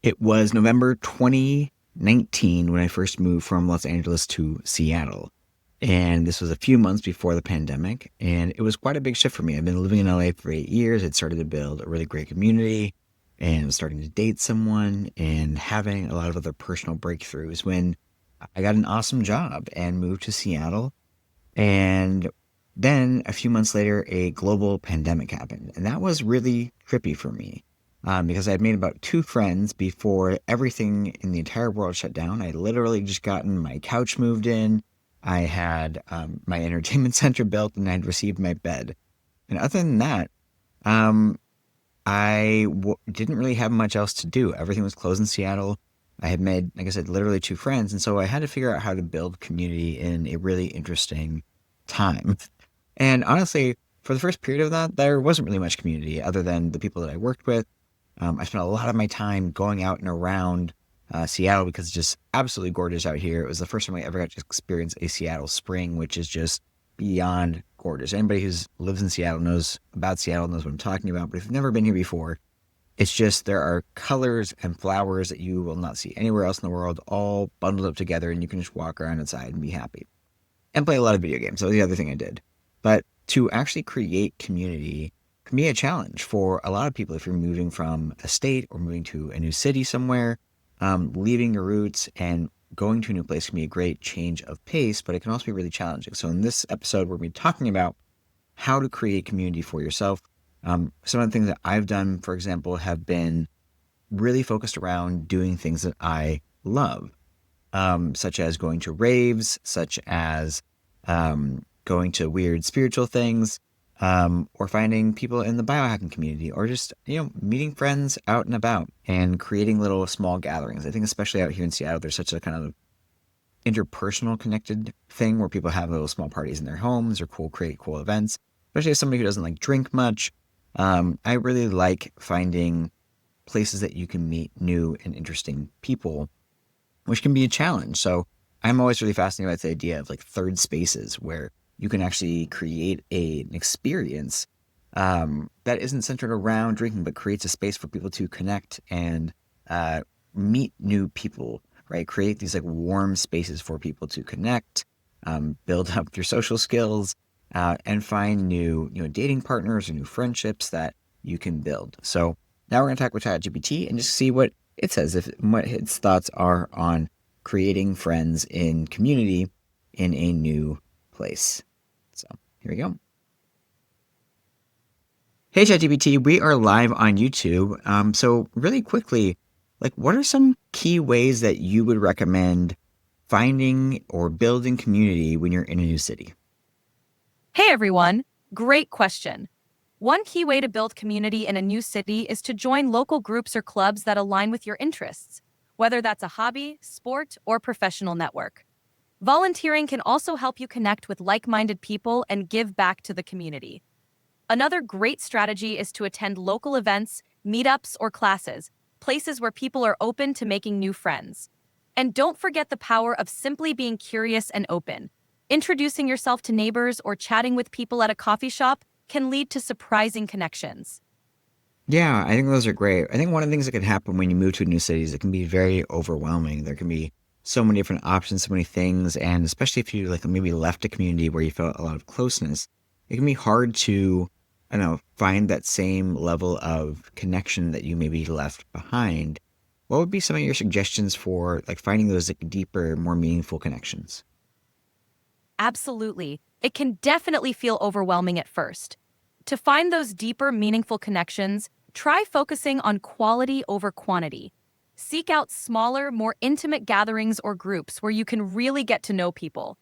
It was November 2019 when I first moved from Los Angeles to Seattle. And this was a few months before the pandemic. And it was quite a big shift for me. I've been living in LA for 8 years. I'd started to build a really great community and was starting to date someone and having a lot of other personal breakthroughs when I got an awesome job and moved to Seattle. And then a few months later, a global pandemic happened. And that was really trippy for me because I had made about two friends before everything in the entire world shut down. I had literally just gotten my couch moved in. I had my entertainment center built and I'd received my bed. And other than that, um, didn't really have much else to do. Everything was closed in Seattle. I had made, like I said, literally two friends. And so I had to figure out how to build community in a really interesting time. And honestly, for the first period of that, there wasn't really much community other than the people that I worked with. I spent a lot of my time going out and around Seattle because it's just absolutely gorgeous out here. It was the first time I ever got to experience a Seattle spring, which is just beyond gorgeous. Anybody who lives in Seattle knows about Seattle, knows what I'm talking about. But if you've never been here before, it's just there are colors and flowers that you will not see anywhere else in the world, all bundled up together, and you can just walk around outside and be happy and play a lot of video games. That was the other thing I did. But to actually create community can be a challenge for a lot of people if you're moving from a state or moving to a new city somewhere. Leaving your roots and going to a new place can be a great change of pace, but it can also be really challenging. So in this episode, we're going to be talking about how to create community for yourself. Some of the things that I've done, for example, have been really focused around doing things that I love, such as going to raves, such as going to weird spiritual things, or finding people in the biohacking community, or just, meeting friends out and about and creating little small gatherings. I think especially out here in Seattle, there's such a kind of interpersonal connected thing where people have little small parties in their homes or create cool events, especially as somebody who doesn't like drink much. I really like finding places that you can meet new and interesting people, which can be a challenge. So I'm always really fascinated by the idea of like third spaces where you can actually create an experience that isn't centered around drinking, but creates a space for people to connect and meet new people, right? Create these like warm spaces for people to connect, build up your social skills, and find new, dating partners or new friendships that you can build. So now we're going to talk with ChatGPT and just see what it says, what its thoughts are on creating friends in community in a new place. So here we go. Hey, ChatGPT, we are live on YouTube. So really quickly, like what are some key ways that you would recommend finding or building community when you're in a new city? Hey everyone, great question. One key way to build community in a new city is to join local groups or clubs that align with your interests, whether that's a hobby, sport, or professional network. Volunteering can also help you connect with like-minded people and give back to the community. Another great strategy is to attend local events, meetups, or classes, places where people are open to making new friends. And don't forget the power of simply being curious and open. Introducing yourself to neighbors or chatting with people at a coffee shop can lead to surprising connections. Yeah, I think those are great. I think one of the things that can happen when you move to a new city is it can be very overwhelming. There can be so many different options, so many things, and especially if you like maybe left a community where you felt a lot of closeness, it can be hard to, I don't know, find that same level of connection that you maybe left behind. What would be some of your suggestions for like finding those like deeper, more meaningful connections? Absolutely. It can definitely feel overwhelming at first. To find those deeper, meaningful connections, try focusing on quality over quantity. Seek out smaller, more intimate gatherings or groups where you can really get to know people.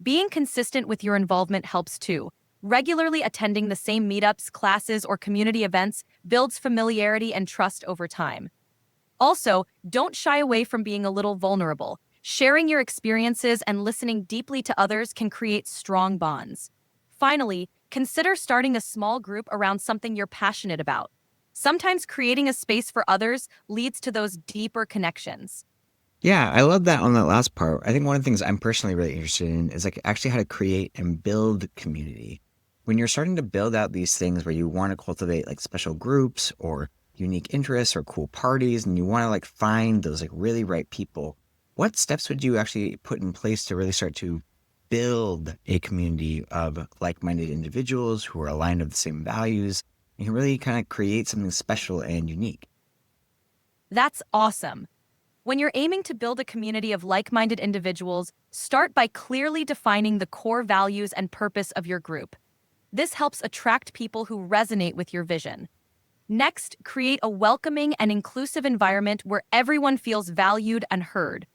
Being consistent with your involvement helps too. Regularly attending the same meetups, classes, or community events builds familiarity and trust over time. Also, don't shy away from being a little vulnerable. Sharing your experiences and listening deeply to others can create strong bonds. Finally, consider starting a small group around something you're passionate about. Sometimes creating a space for others leads to those deeper connections. Yeah, I love that on that last part. I think one of the things I'm personally really interested in is like actually how to create and build community. When you're starting to build out these things where you want to cultivate like special groups or unique interests or cool parties and you want to like find those like really right people, what steps would you actually put in place to really start to build a community of like-minded individuals who are aligned with the same values and can really kind of create something special and unique? That's awesome. When you're aiming to build a community of like-minded individuals, start by clearly defining the core values and purpose of your group. This helps attract people who resonate with your vision. Next, create a welcoming and inclusive environment where everyone feels valued and heard.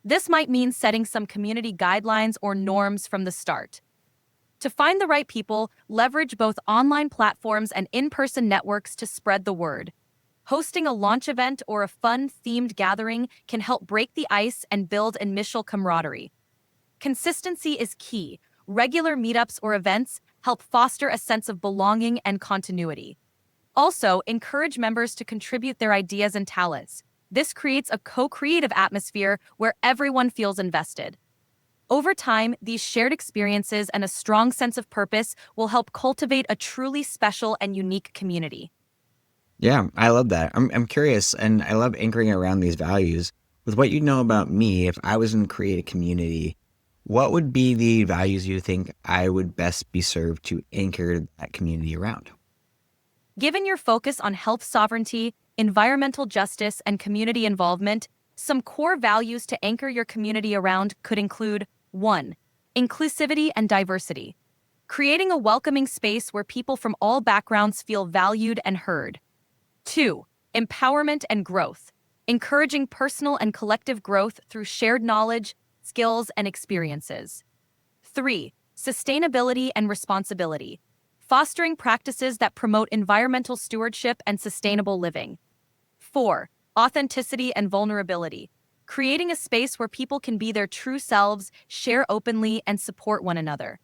This might mean setting some community guidelines or norms from the start. To find the right people, leverage both online platforms and in-person networks to spread the word. Hosting a launch event or a fun, themed gathering can help break the ice and build initial camaraderie. Consistency is key. Regular meetups or events help foster a sense of belonging and continuity. Also, encourage members to contribute their ideas and talents. This creates a co-creative atmosphere where everyone feels invested. Over time, these shared experiences and a strong sense of purpose will help cultivate a truly special and unique community. Yeah, I love that. I'm curious, and I love anchoring around these values. With what you know about me, if I was going to create a community, what would be the values you think I would best be served to anchor that community around? Given your focus on health sovereignty, environmental justice, and community involvement, some core values to anchor your community around could include 1. Inclusivity and diversity. Creating a welcoming space where people from all backgrounds feel valued and heard. 2. Empowerment and growth. Encouraging personal and collective growth through shared knowledge, skills, and experiences. 3. Sustainability and responsibility. Fostering practices that promote environmental stewardship and sustainable living. 4. Authenticity and vulnerability. Creating a space where people can be their true selves, share openly, and support one another.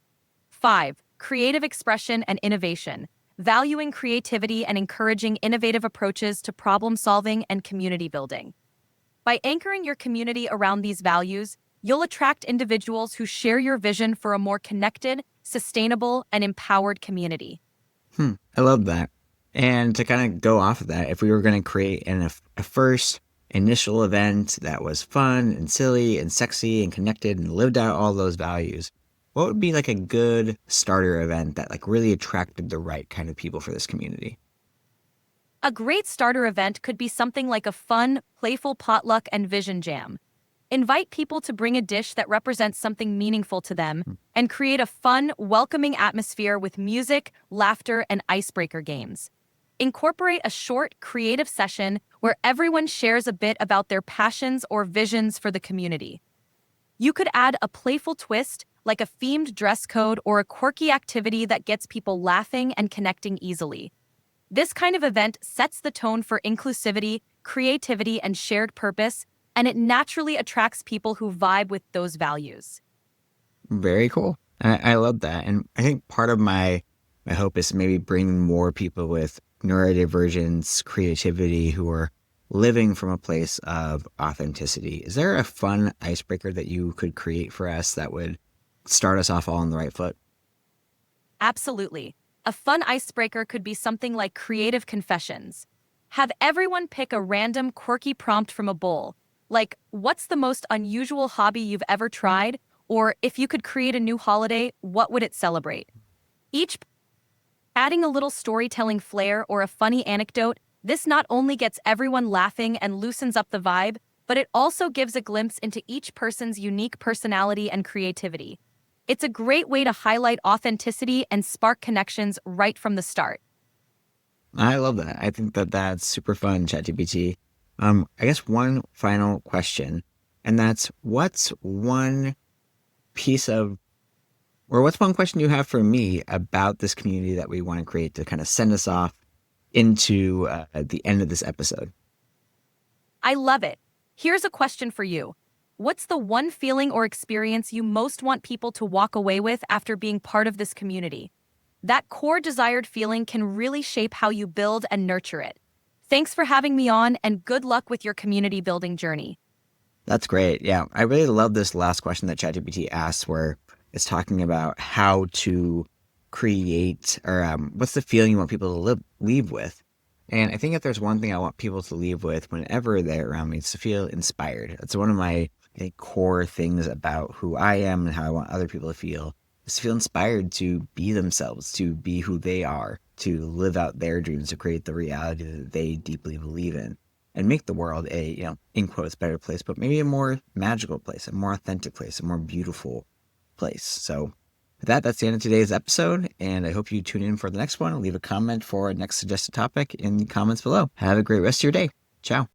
5. Creative expression and innovation. Valuing creativity and encouraging innovative approaches to problem solving and community building. By anchoring your community around these values, you'll attract individuals who share your vision for a more connected, sustainable, and empowered community. I love that. And to kind of go off of that, if we were going to create a first initial event that was fun and silly and sexy and connected and lived out all those values, what would be like a good starter event that like really attracted the right kind of people for this community? A great starter event could be something like a fun, playful potluck and vision jam. Invite people to bring a dish that represents something meaningful to them and create a fun, welcoming atmosphere with music, laughter, and icebreaker games. Incorporate a short, creative session where everyone shares a bit about their passions or visions for the community. You could add a playful twist, like a themed dress code or a quirky activity that gets people laughing and connecting easily. This kind of event sets the tone for inclusivity, creativity, and shared purpose, and it naturally attracts people who vibe with those values. Very cool. I love that. And I think part of my hope is to maybe bring more people with neurodivergence, creativity, who are living from a place of authenticity. Is there a fun icebreaker that you could create for us that would start us off all on the right foot? Absolutely. A fun icebreaker could be something like creative confessions. Have everyone pick a random, quirky prompt from a bowl, like, what's the most unusual hobby you've ever tried? Or if you could create a new holiday, what would it celebrate? Each adding a little storytelling flair or a funny anecdote, this not only gets everyone laughing and loosens up the vibe, but it also gives a glimpse into each person's unique personality and creativity. It's a great way to highlight authenticity and spark connections right from the start. I love that. I think that that's super fun, ChatGPT. I guess one final question, and that's piece of, what's one question you have for me about this community that we want to create to kind of send us off into the end of this episode? I love it. Here's a question for you. What's the one feeling or experience you most want people to walk away with after being part of this community? That core desired feeling can really shape how you build and nurture it. Thanks for having me on, and good luck with your community building journey. That's great. Yeah, I really love this last question that ChatGPT asks, where it's talking about how to create, or what's the feeling you want people to leave with. And I think if there's one thing I want people to leave with whenever they're around me, it's to feel inspired. That's one of my core things about who I am and how I want other people to feel, is to feel inspired to be themselves, to be who they are, to live out their dreams, to create the reality that they deeply believe in, and make the world a, in quotes, better place, but maybe a more magical place, a more authentic place, a more beautiful place. So with that, that's the end of today's episode, and I hope you tune in for the next one. Leave a comment for a next suggested topic in the comments below. Have a great rest of your day. Ciao.